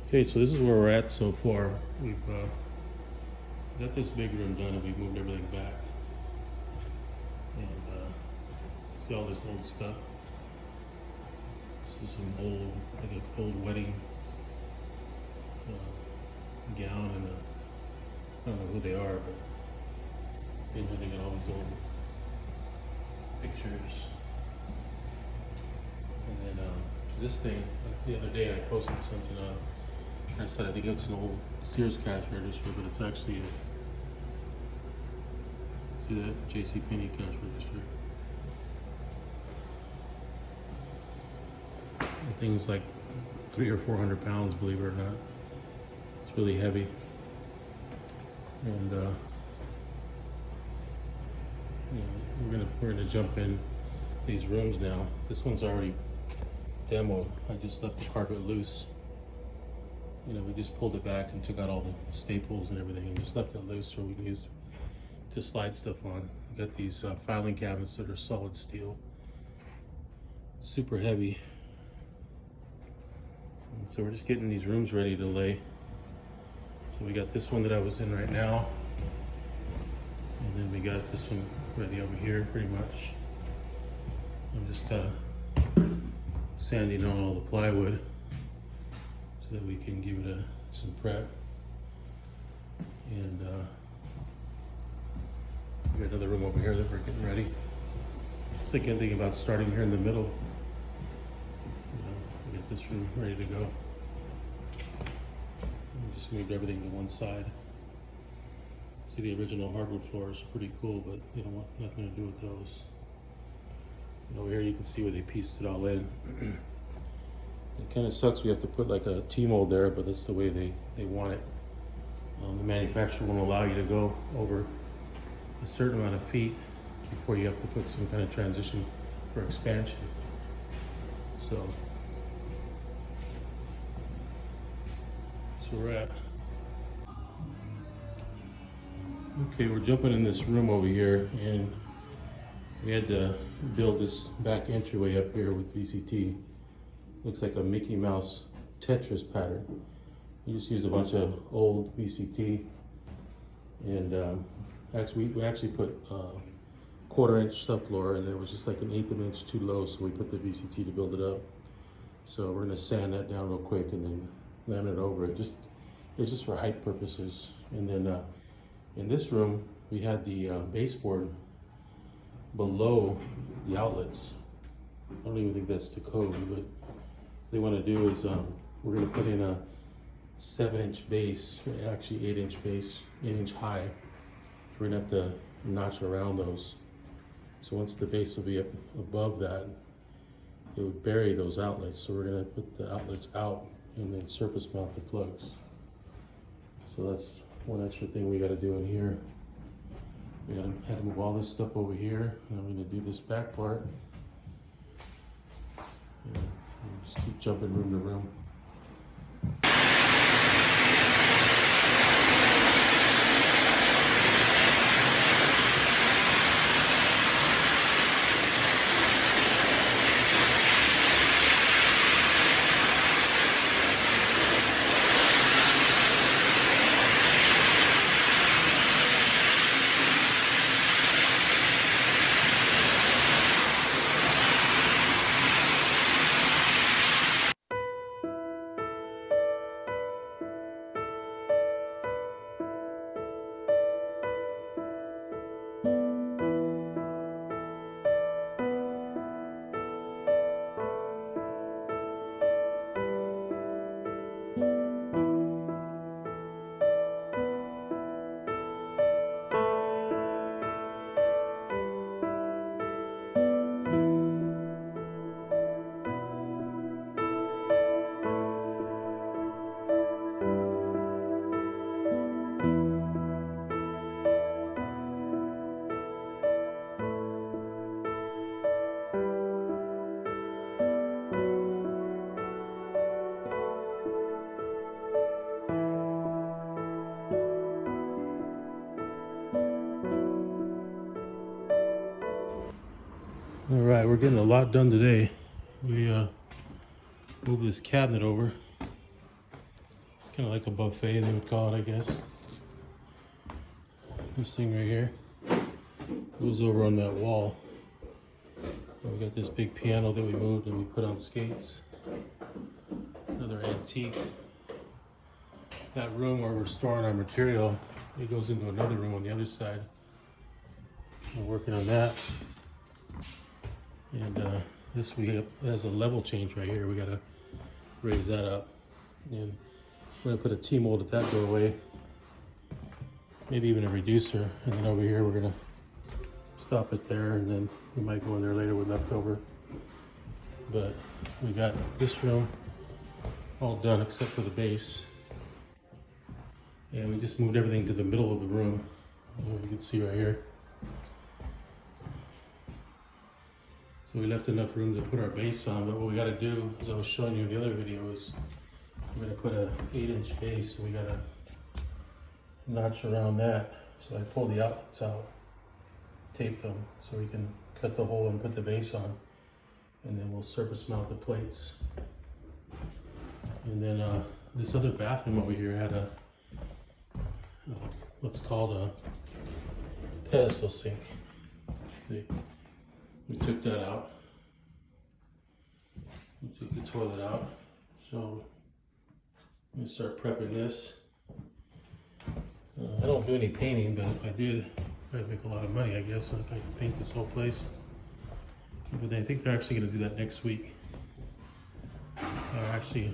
Okay, so this is where we're at so far. We've got this big room done and we've moved everything back. And see all this old stuff. This is some old, like an old wedding gown and I don't know who they are, but see here they got all these old pictures. And then this thing, the other day I posted something on. I said I think it's an old Sears cash register, but it's actually a, see that JCPenney cash register. The thing's like 300 or 400 pounds, believe it or not. It's really heavy, and you know, we're gonna jump in these rooms now. This one's already demoed. I just left the carpet loose. You know, we just pulled it back and took out all the staples and everything and just left it loose so we can use to slide stuff on. We got these filing cabinets that are solid steel, super heavy. And so we're just getting these rooms ready to lay. So we got this one that I was in right now, and then we got this one ready over here pretty much. I'm just sanding on all the plywood so that we can give it some prep. And we got another room over here that we're getting ready. Just thinking about starting here in the middle. You know, we got this room ready to go. We just moved everything to one side. See, the original hardwood floors are pretty cool, but they don't want nothing to do with those. And over here you can see where they pieced it all in. It kind of sucks we have to put like a T-mold there, but that's the way they want it. The manufacturer won't allow you to go over a certain amount of feet before you have to put some kind of transition for expansion. So we're at. Okay, we're jumping in this room over here, and we had to build this back entryway up here with VCT. Looks like a Mickey Mouse Tetris pattern. You just use a bunch of old VCT, and we actually put 1/4 inch subfloor, and it was just like an 1/8 of an inch too low, so we put the VCT to build it up. So we're gonna sand that down real quick and then laminate over it. It's just for height purposes. And then in this room, we had the baseboard below the outlets. I don't even think that's to code, but what they want to do is we're going to put in a 7-inch base, actually 8-inch base, 8-inch high. We're going to have to notch around those. So once the base will be up above that, it would bury those outlets. So we're going to put the outlets out and then surface mount the plugs. So that's one extra thing we got to do in here. We had to move all this stuff over here, and I'm going to do this back part. Yeah, just keep jumping room to room. All right, we're getting a lot done today. We moved this cabinet over. Kind of like a buffet, they would call it, I guess. This thing right here goes over on that wall. And we got this big piano that we moved and we put on skates. Another antique. That room where we're storing our material, it goes into another room on the other side. We're working on that. And this has a level change right here. We gotta raise that up. And we're gonna put a T-mold at that doorway. Maybe even a reducer. And then over here, we're gonna stop it there, and then we might go in there later with leftover. But we got this room all done except for the base. And we just moved everything to the middle of the room. You can see right here. So we left enough room to put our base on, but what we gotta do, as I was showing you in the other video, is we're gonna put a 8-inch base, and we gotta notch around that. So I pulled the outlets out, taped them, so we can cut the hole and put the base on. And then we'll surface mount the plates. And then this other bathroom over here had a what's called a pedestal sink. We took that out. We took the toilet out. So I'm gonna start prepping this. I don't do any painting, but if I did, I'd make a lot of money, I guess, if I could paint this whole place. But I think they're actually gonna do that next week. Actually,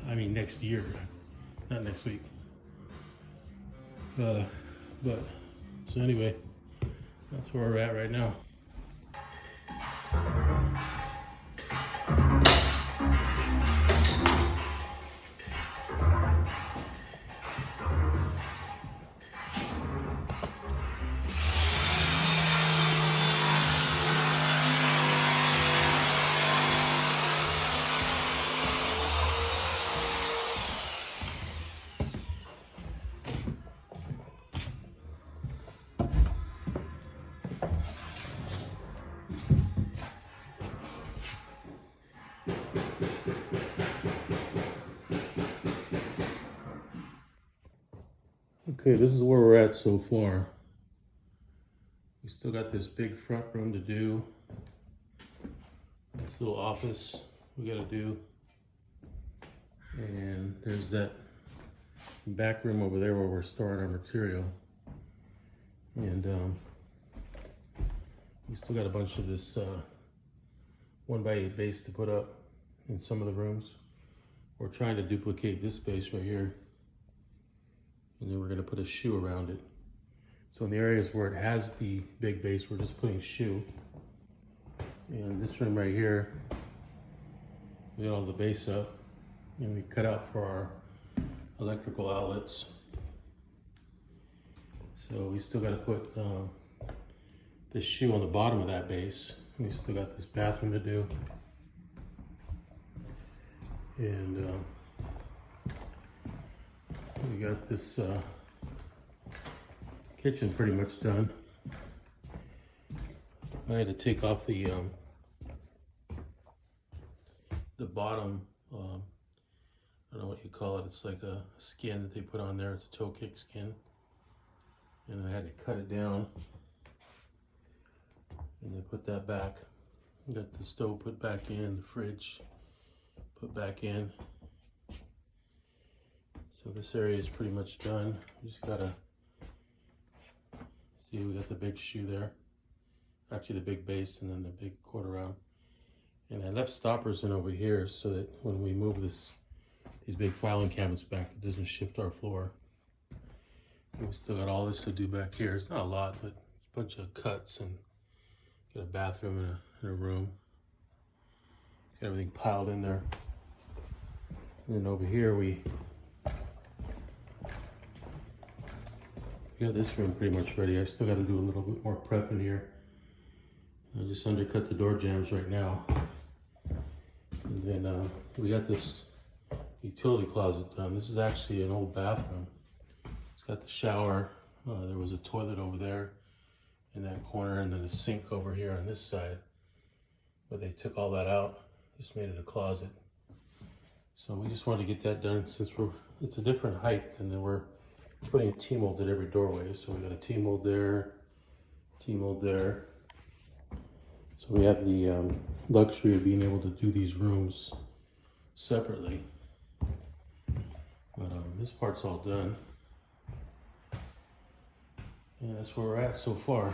I mean next year, not next week. So anyway, that's where we're at right now. Okay, this is where we're at so far. We still got this big front room to do. This little office we gotta do. And there's that back room over there where we're storing our material. And we still got a bunch of this 1x8 base to put up in some of the rooms. We're trying to duplicate this base right here. And then we're gonna put a shoe around it. So in the areas where it has the big base, we're just putting shoe. And this room right here, we got all the base up, and we cut out for our electrical outlets. So we still gotta put this shoe on the bottom of that base. We still got this bathroom to do. And we got this kitchen pretty much done. I had to take off the bottom, I don't know what you call it. It's like a skin that they put on there. It's a toe kick skin. And I had to cut it down and then put that back. Got the stove put back in, the fridge put back in. So this area is pretty much done. We just gotta see, we got the big shoe there. Actually the big base and then the big quarter round. And I left stoppers in over here so that when we move these big filing cabinets back, it doesn't shift our floor. And we still got all this to do back here. It's not a lot, but it's a bunch of cuts, and got a bathroom and a room. Got everything piled in there. And then over here we got this room pretty much ready. I still got to do a little bit more prep in here. I just undercut the door jambs right now. And then we got this utility closet done. This is actually an old bathroom. It's got the shower. There was a toilet over there in that corner, and then a sink over here on this side. But they took all that out, just made it a closet. So we just wanted to get that done since it's a different height, and then we're putting T-molds at every doorway. So we got a T-mold there, T-mold there. So we have the luxury of being able to do these rooms separately. But this part's all done. And that's where we're at so far.